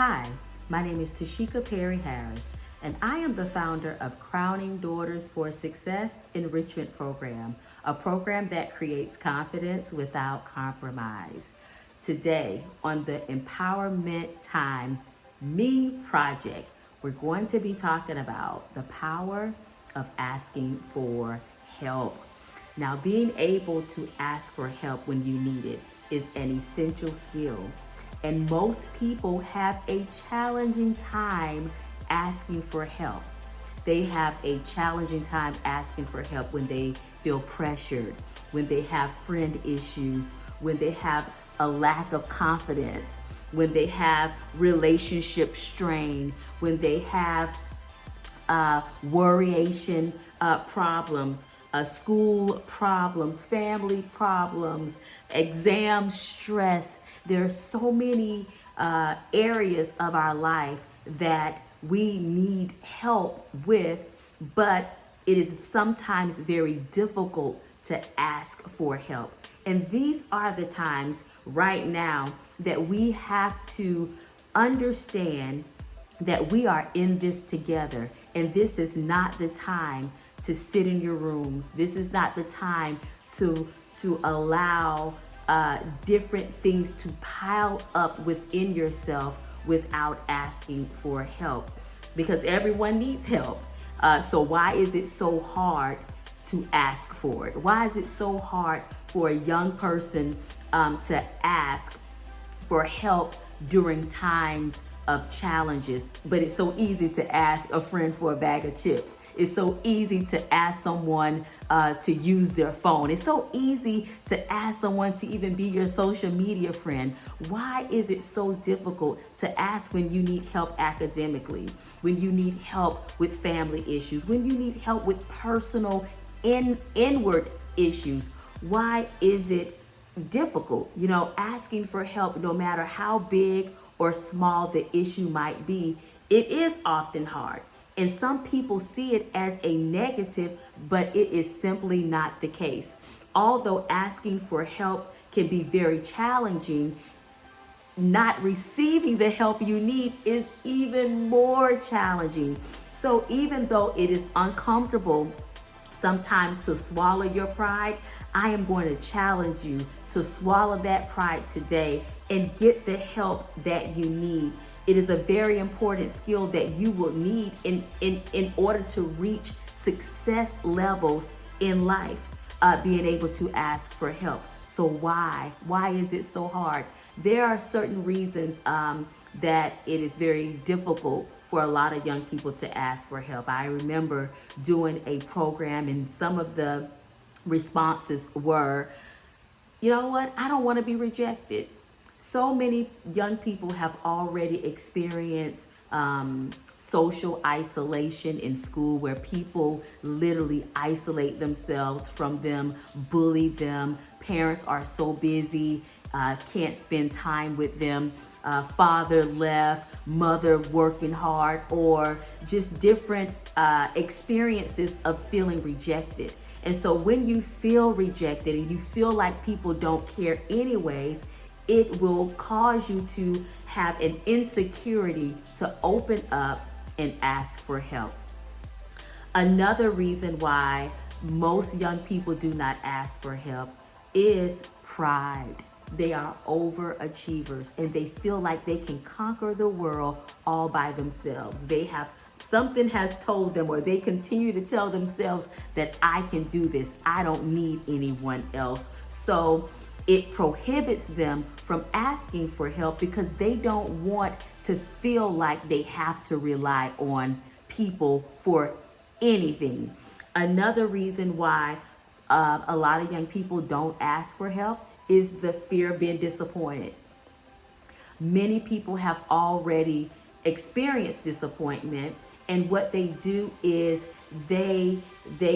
Hi, my name is Tashika Perry Harris, and I am the founder of Crowning Daughters for Success Enrichment Program, a program that creates confidence without compromise. Today, on the Empowerment Time Me Project, we're going to be talking about the power of asking for help. Now, being able to ask for help when you need it is an essential skill. And most people have a challenging time asking for help. They have a challenging time asking for help when they feel pressured, when they have friend issues, when they have a lack of confidence, when they have relationship strain, when they have worryation problems, school problems, family problems, exam stress. There are so many areas of our life that we need help with, but it is sometimes very difficult to ask for help. And these are the times right now that we have to understand that we are in this together, and this is not the time to sit in your room. This is not the time to allow different things to pile up within yourself without asking for help, because everyone needs help. So why is it so hard to ask for it? Why is it so hard for a young person to ask for help during times of challenges? But it's so easy to ask a friend for a bag of chips. It's so easy to ask someone to use their phone. It's so easy to ask someone to even be your social media friend. Why is it so difficult to ask when you need help academically, when you need help with family issues, when you need help with personal inward issues? Why is it difficult? Asking for help, no matter how big or small the issue might be, it is often hard. And some people see it as a negative, but it is simply not the case. Although asking for help can be very challenging, not receiving the help you need is even more challenging. So even though it is uncomfortable sometimes to swallow your pride, I am going to challenge you to swallow that pride today and get the help that you need. It is a very important skill that you will need in order to reach success levels in life, being able to ask for help. So why is it so hard? There are certain reasons that it is very difficult for a lot of young people to ask for help. I remember doing a program, and some of the responses were, you know what, I don't want to be rejected. So many young people have already experienced social isolation in school, where people literally isolate themselves from them, bully them. Parents are so busy, can't spend time with them. Father left, mother working hard, or just different experiences of feeling rejected. And so when you feel rejected and you feel like people don't care anyways, it will cause you to have an insecurity to open up and ask for help. Another reason why most young people do not ask for help is pride. They are overachievers and they feel like they can conquer the world all by themselves. Something has told them, or they continue to tell themselves, that I can do this. I don't need anyone else. So it prohibits them from asking for help because they don't want to feel like they have to rely on people for anything. Another reason why a lot of young people don't ask for help is the fear of being disappointed. Many people have already experienced disappointment, and what they do is they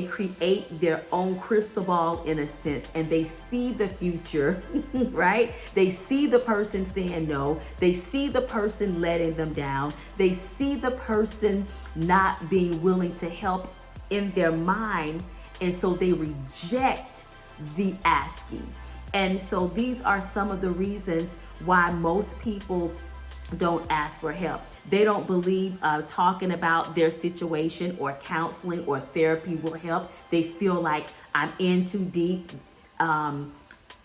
create their own crystal ball, in a sense, and they see the future, right? They see the person saying no. They see the person letting them down. They see the person not being willing to help in their mind, and so they reject the asking. And so these are some of the reasons why most people don't ask for help. They don't believe talking about their situation or counseling or therapy will help. They feel like I'm in too deep.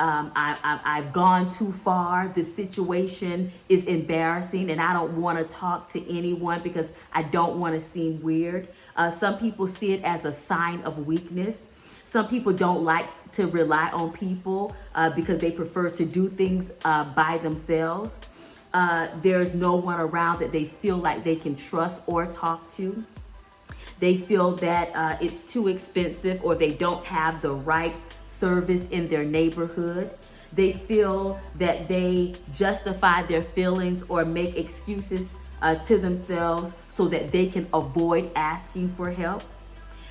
I've gone too far. The situation is embarrassing and I don't want to talk to anyone because I don't want to seem weird. Some people see it as a sign of weakness. Some people don't like to rely on people because they prefer to do things by themselves. There's no one around that they feel like they can trust or talk to. They feel that it's too expensive or they don't have the right service in their neighborhood. They feel that they justify their feelings or make excuses to themselves so that they can avoid asking for help.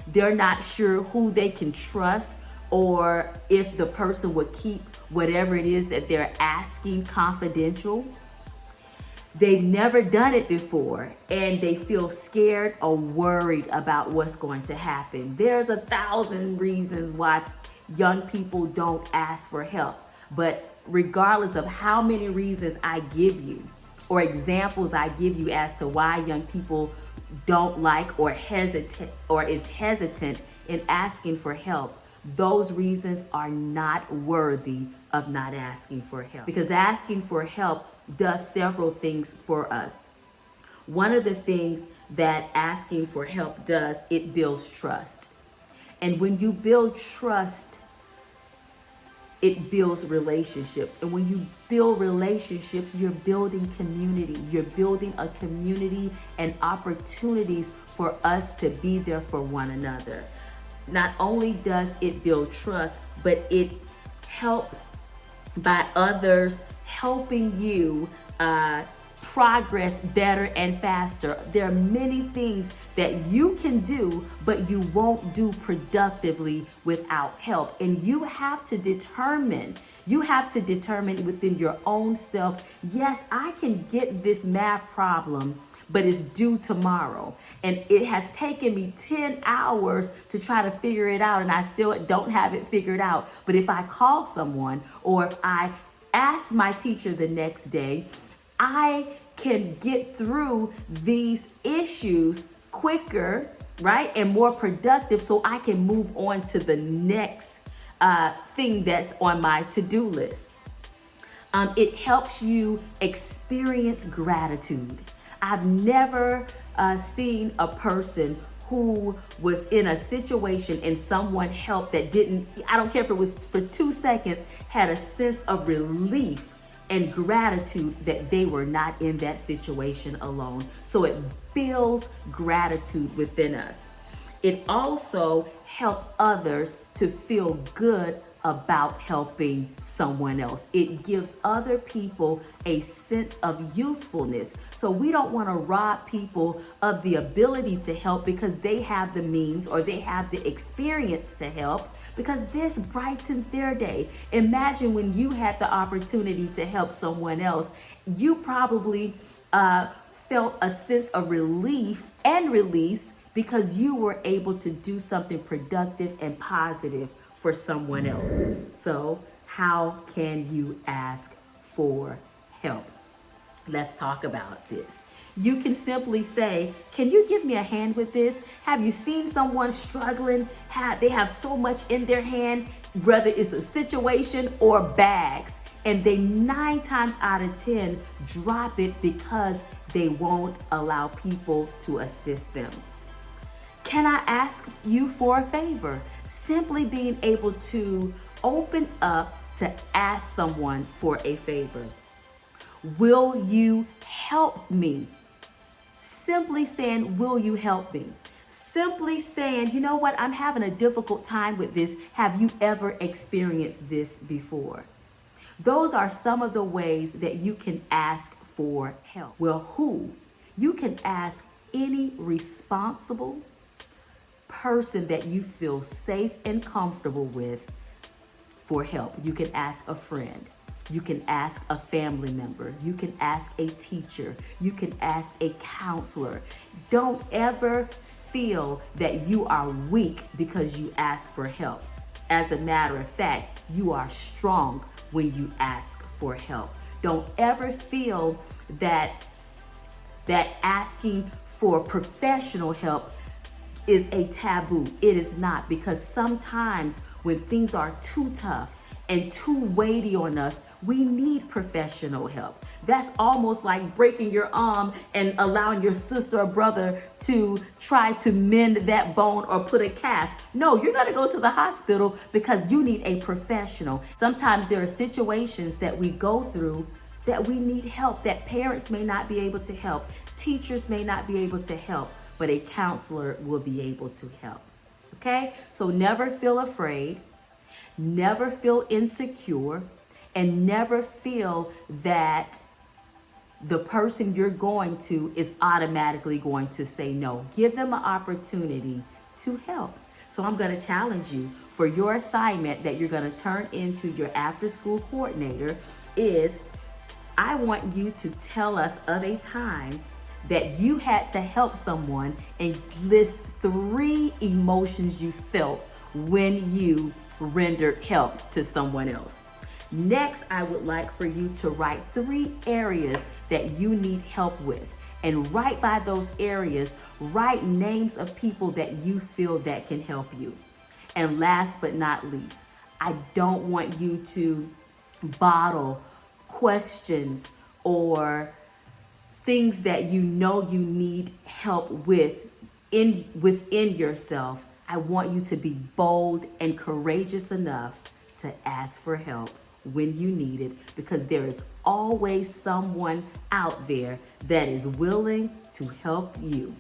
They're not sure who they can trust or if the person would keep whatever it is that they're asking confidential. They've never done it before and they feel scared or worried about what's going to happen. There's 1,000 reasons why young people don't ask for help. But regardless of how many reasons I give you or examples I give you as to why young people don't like or hesitant or is hesitant in asking for help, those reasons are not worthy of not asking for help. Because asking for help does several things for us. One of the things that asking for help does, it builds trust. And when you build trust, it builds relationships. And when you build relationships, you're building community. You're building a community and opportunities for us to be there for one another. Not only does it build trust, but it helps by others helping you progress better and faster. There are many things that you can do, but you won't do productively without help. And you have to determine within your own self, yes, I can get this math problem, but it's due tomorrow. And it has taken me 10 hours to try to figure it out, and I still don't have it figured out. But if I call someone or if I ask my teacher the next day, I can get through these issues quicker, right? And more productive so I can move on to the next thing that's on my to-do list. It helps you experience gratitude. I've never seen a person who was in a situation and someone helped that didn't, I don't care if it was for 2 seconds, had a sense of relief and gratitude that they were not in that situation alone. So it builds gratitude within us. It also helps others to feel good about helping someone else. It gives other people a sense of usefulness. So we don't want to rob people of the ability to help because they have the means or they have the experience to help, because this brightens their day. Imagine when you had the opportunity to help someone else, you probably felt a sense of relief and release because you were able to do something productive and positive for someone else. So how can you ask for help? Let's talk about this. You can simply say, can you give me a hand with this? Have you seen someone struggling? They have so much in their hand, whether it's a situation or bags, and they 9 times out of 10 drop it because they won't allow people to assist them. Can I ask you for a favor? Simply being able to open up to ask someone for a favor. Will you help me? Simply saying, will you help me? Simply saying, you know what, I'm having a difficult time with this. Have you ever experienced this before? Those are some of the ways that you can ask for help. Well, who? You can ask any responsible person that you feel safe and comfortable with for help. You can ask a friend. You can ask a family member. You can ask a teacher. You can ask a counselor. Don't ever feel that you are weak because you ask for help. As a matter of fact, you are strong when you ask for help. Don't ever feel that that asking for professional help is a taboo. It is not, because sometimes when things are too tough and too weighty on us, we need professional help. That's almost like breaking your arm and allowing your sister or brother to try to mend that bone or put a cast. No, you're gonna go to the hospital because you need a professional. Sometimes there are situations that we go through that we need help, that parents may not be able to help, teachers may not be able to help, but a counselor will be able to help. Okay? So never feel afraid. Never feel insecure, and never feel that the person you're going to is automatically going to say no. Give them an opportunity to help. So I'm going to challenge you for your assignment that you're going to turn into your after-school coordinator is I want you to tell us of a time that you had to help someone and list 3 emotions you felt when you rendered help to someone else. Next, I would like for you to write 3 areas that you need help with. And right by those areas, write names of people that you feel that can help you. And last but not least, I don't want you to bottle questions or things that you know you need help with within yourself. I want you to be bold and courageous enough to ask for help when you need it, because there is always someone out there that is willing to help you.